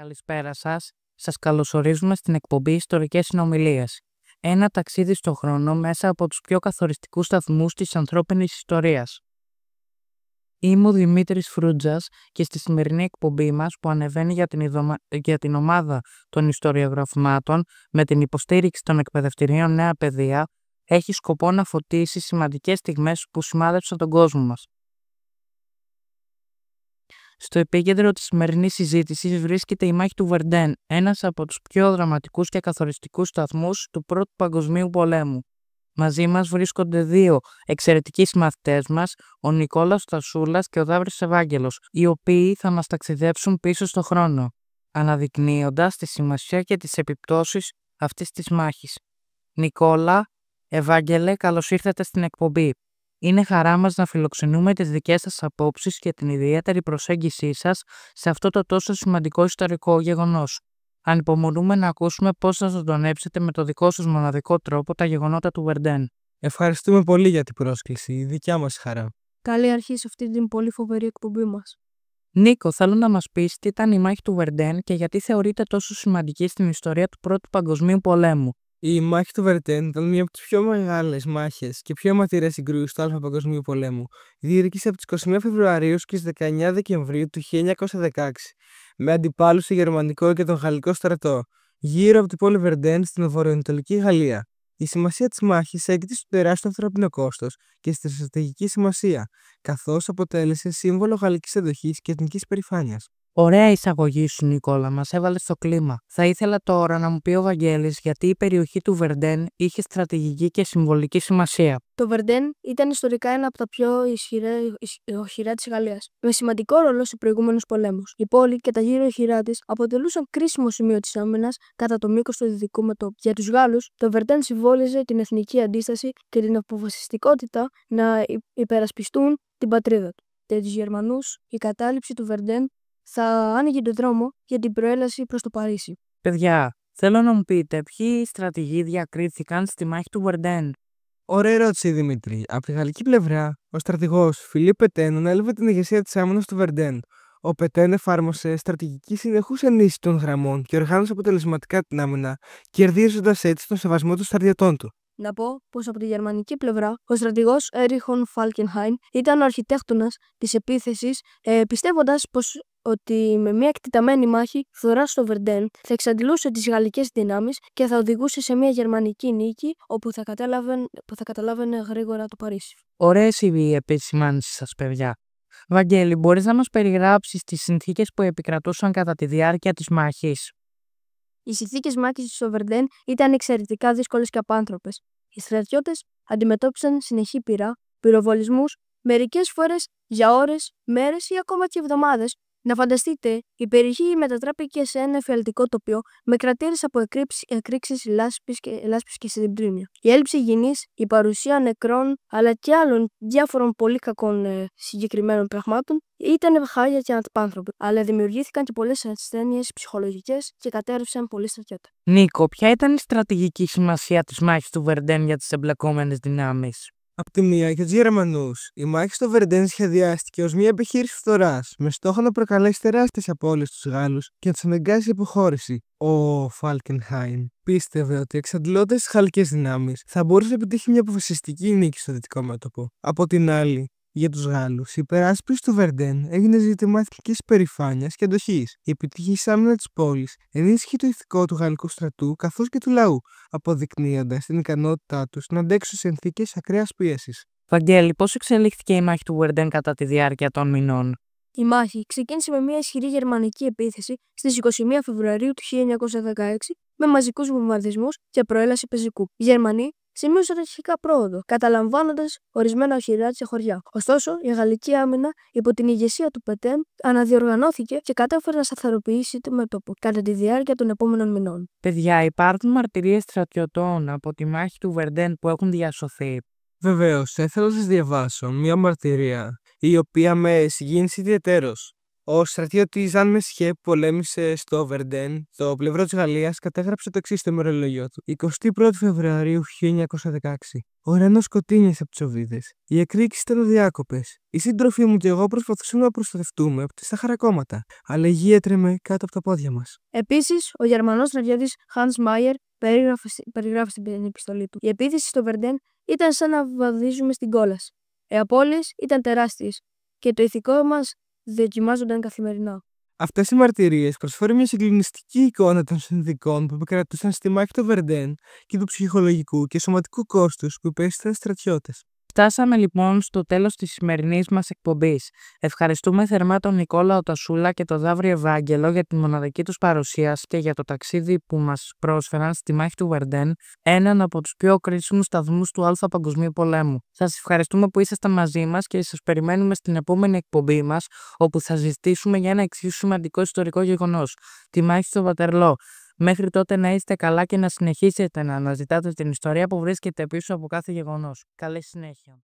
Καλησπέρα σας. Σας καλωσορίζουμε στην εκπομπή Ιστορικές Συνομιλίες. Ένα ταξίδι στον χρόνο μέσα από τους πιο καθοριστικούς σταθμούς της ανθρώπινης ιστορίας. Είμαι ο Δημήτρης Φρούτζας και στη σημερινή εκπομπή μας που ανεβαίνει για την ομάδα των ιστοριογραφημάτων με την υποστήριξη των εκπαιδευτηρίων Νέα Παιδεία έχει σκοπό να φωτίσει σημαντικές στιγμές που σημάδεψαν τον κόσμο μας. Στο επίκεντρο της σημερινής συζήτησης βρίσκεται η μάχη του Βερντέν, ένας από τους πιο δραματικούς και καθοριστικούς σταθμούς του Πρώτου Παγκοσμίου Πολέμου. Μαζί μας βρίσκονται δύο εξαιρετικοί συμμαθητές μας, ο Νικόλαος Στασούλας και ο Δάβρης Ευάγγελος, οι οποίοι θα μας ταξιδέψουν πίσω στο χρόνο, αναδεικνύοντας τη σημασία και τις επιπτώσεις αυτής της μάχης. Νικόλα, Ευάγγελε, καλώς ήρθατε στην εκπομπή. Είναι χαρά μας να φιλοξενούμε τις δικές σας απόψεις και την ιδιαίτερη προσέγγισή σας σε αυτό το τόσο σημαντικό ιστορικό γεγονός. Ανυπομονούμε να ακούσουμε πώς θα ζωντανέψετε με το δικό σας μοναδικό τρόπο τα γεγονότα του Βερντέν. Ευχαριστούμε πολύ για την πρόσκληση, η δικιά μας χαρά. Καλή αρχή σε αυτή την πολύ φοβερή εκπομπή μας. Νίκο, θέλω να μας πεις τι ήταν η μάχη του Βερντέν και γιατί θεωρείται τόσο σημαντική στην ιστορία του Πρώτου Παγκοσμίου Πολέμου. Η μάχη του Βερντέν ήταν μία από τις πιο μεγάλες μάχες και πιο αιματηρές συγκρούσεις του Α' Παγκοσμίου Πολέμου. Διήρκησε από τις 21 Φεβρουαρίου και τις 19 Δεκεμβρίου του 1916, με αντιπάλους το γερμανικό και τον γαλλικό στρατό, γύρω από την πόλη Βερντέν στην βορειοανατολική Γαλλία. Η σημασία της μάχης έγκυται στο τεράστιο ανθρώπινο κόστος και στη στρατηγική σημασία, καθώς αποτέλεσε σύμβολο γαλλικής εντοχής και εθνικής περηφάνειας. Ωραία εισαγωγή σου, Νικόλα, μας έβαλε στο κλίμα. Θα ήθελα τώρα να μου πει ο Βαγγέλης γιατί η περιοχή του Βερντέν είχε στρατηγική και συμβολική σημασία. Το Βερντέν ήταν ιστορικά ένα από τα πιο οχυρά της Γαλλίας, με σημαντικό ρόλο σε προηγούμενους πολέμους. Η πόλη και τα γύρω οχυρά της αποτελούσαν κρίσιμο σημείο της άμυνας κατά το μήκος του δυτικού μετώπου. Για τους Γάλλους, το Βερντέν συμβόλιζε την εθνική αντίσταση και την αποφασιστικότητα να υπερασπιστούν την πατρίδα του. Για τους Γερμανούς, η κατάληψη του Βερντέν θα άνοιγε τον δρόμο για την προέλαση προς το Παρίσι. Παιδιά, θέλω να μου πείτε ποιοι στρατηγοί διακρίθηκαν στη μάχη του Βερντέν. Ωραία ερώτηση, Δημήτρη. Από τη γαλλική πλευρά, ο στρατηγός Φιλίπ Πετέν ανέλαβε την ηγεσία της άμυνας του Βερντέν. Ο Πετέν εφάρμοσε στρατηγική συνεχούς ενίσχυση των γραμμών και οργάνωσε αποτελεσματικά την άμυνα, κερδίζοντας έτσι τον σεβασμό των στρατιωτών του. Να πω πως από τη γερμανική πλευρά, ο στρατηγός Έριχον Φάλκενχάιμ ήταν ο αρχιτέκτονας της επίθεσης, πιστεύοντας πως ότι με μια εκτεταμένη μάχη φθορά στο Βερντέν θα εξαντλούσε τις γαλλικές δυνάμεις και θα οδηγούσε σε μια γερμανική νίκη όπου θα καταλάβαινε γρήγορα το Παρίσι. Ωραίες οι επισημάνσεις σας, παιδιά. Βαγγέλη, μπορείς να μας περιγράψεις τις συνθήκες που επικρατούσαν κατά τη διάρκεια της μάχης? Οι συνθήκες μάχης στο Βερντέν ήταν εξαιρετικά δύσκολες και απάνθρωπες. Οι στρατιώτες αντιμετώπισαν συνεχή πυρά, πυροβολισμούς, μερικές φορές για ώρες, μέρες ή ακόμα και εβδομάδες. Να φανταστείτε, η περιοχή μετατράπηκε σε ένα εφιαλτικό τοπίο με κρατήρες από εκρήξεις, λάσπης και συντρίμμια. Η έλλειψη υγιεινής, η παρουσία νεκρών αλλά και άλλων διάφορων πολύ κακών συγκεκριμένων πραγμάτων ήταν χάλια και αναπάνθρωποι, αλλά δημιουργήθηκαν και πολλές ασθένειες ψυχολογικές και κατέρευσαν πολλοί στρατιώτες. Νίκο, ποια ήταν η στρατηγική σημασία της μάχης του Βερντέν για τις εμπλεκόμενες δυνάμεις? Απ' τη μία, για τους Γερμανούς, η μάχη στο Βερντέν σχεδιάστηκε ως μια επιχείρηση φθοράς, με στόχο να προκαλέσει τεράστιες απώλειες στους Γάλλους και να τους αναγκάσει σε υποχώρηση. Ο Φάλκενχάιμ πίστευε ότι εξαντλώντας τις γαλλικές δυνάμεις θα μπορούσε να επιτύχει μια αποφασιστική νίκη στο δυτικό μέτωπο. Από την άλλη, για τους Γάλλους, η υπεράσπιση του Βερντέν έγινε ζήτημα εθνικής περηφάνειας και αντοχής. Η επιτυχής άμυνα της πόλης ενίσχυε το ηθικό του γαλλικού στρατού καθώς και του λαού, αποδεικνύοντας την ικανότητά τους να αντέξουν σε συνθήκες ακραίας πίεσης. Βαγγέλη, πώς εξελίχθηκε η μάχη του Βερντέν κατά τη διάρκεια των μηνών? Η μάχη ξεκίνησε με μια ισχυρή γερμανική επίθεση στις 21 Φεβρουαρίου του 1916 με μαζικούς βομβαρδισμούς και προέλαση πεζικού. Οι Γερμανοί σημείωσαν αρχικά πρόοδο, καταλαμβάνοντας ορισμένα οχυρά και χωριά. Ωστόσο, η γαλλική άμυνα υπό την ηγεσία του Πετέν αναδιοργανώθηκε και κατάφερε να σταθεροποιήσει το μέτωπο κατά τη διάρκεια των επόμενων μηνών. Παιδιά, υπάρχουν μαρτυρίες στρατιωτών από τη μάχη του Βερντέν που έχουν διασωθεί? Βεβαίως, θέλω να σας διαβάσω μια μαρτυρία, η οποία με συγκίνησε ιδιαιτέρως. Ο στρατιώτης Ζαν Μεσχέ που πολέμησε στο Βερντέν, το πλευρό της Γαλλίας, κατέγραψε το εξής στο ημερολόγιο του: 21 Φεβρουαρίου 1916. Ο ουρανός σκοτίνιασε από τις οβίδες. Οι εκρήξεις ήταν αδιάκοπες. Οι σύντροφοί μου και εγώ προσπαθούσαμε να προστατευτούμε από τα χαρακόμματα, αλλά η γη έτρεμε κάτω από τα πόδια μας. Επίσης, ο Γερμανός στρατιώτης Hans Meyer περιγράφει στην επιστολή του: η επίθεση στο Βερντέν ήταν σαν να βαδίζουμε στην κόλαση. Οι απώλειες ήταν τεράστιες και το ηθικό μας δοκιμάζονταν καθημερινά. Αυτές οι μαρτυρίες προσφέρουν μια συγκλονιστική εικόνα των συνθηκών που επικρατούσαν στη μάχη του Βερντέν και του ψυχολογικού και σωματικού κόστους που υπέστησαν οι στρατιώτες. Φτάσαμε λοιπόν στο τέλος της σημερινής μας εκπομπής. Ευχαριστούμε θερμά τον Νικόλα Οτασούλα και τον Δαύριο Ευάγγελο για τη μοναδική τους παρουσίαση και για το ταξίδι που μας πρόσφεραν στη μάχη του Βερντέν, έναν από τους πιο κρίσιμους σταθμούς του Α' Παγκοσμίου Πολέμου. Σας ευχαριστούμε που ήσασταν μαζί μας και σας περιμένουμε στην επόμενη εκπομπή μας, όπου θα συζητήσουμε για ένα εξίσου σημαντικό ιστορικό γεγονός, τη μάχη στο Βατερλό. Μέχρι τότε να είστε καλά και να συνεχίσετε να αναζητάτε την ιστορία που βρίσκεται πίσω από κάθε γεγονός. Καλή συνέχεια.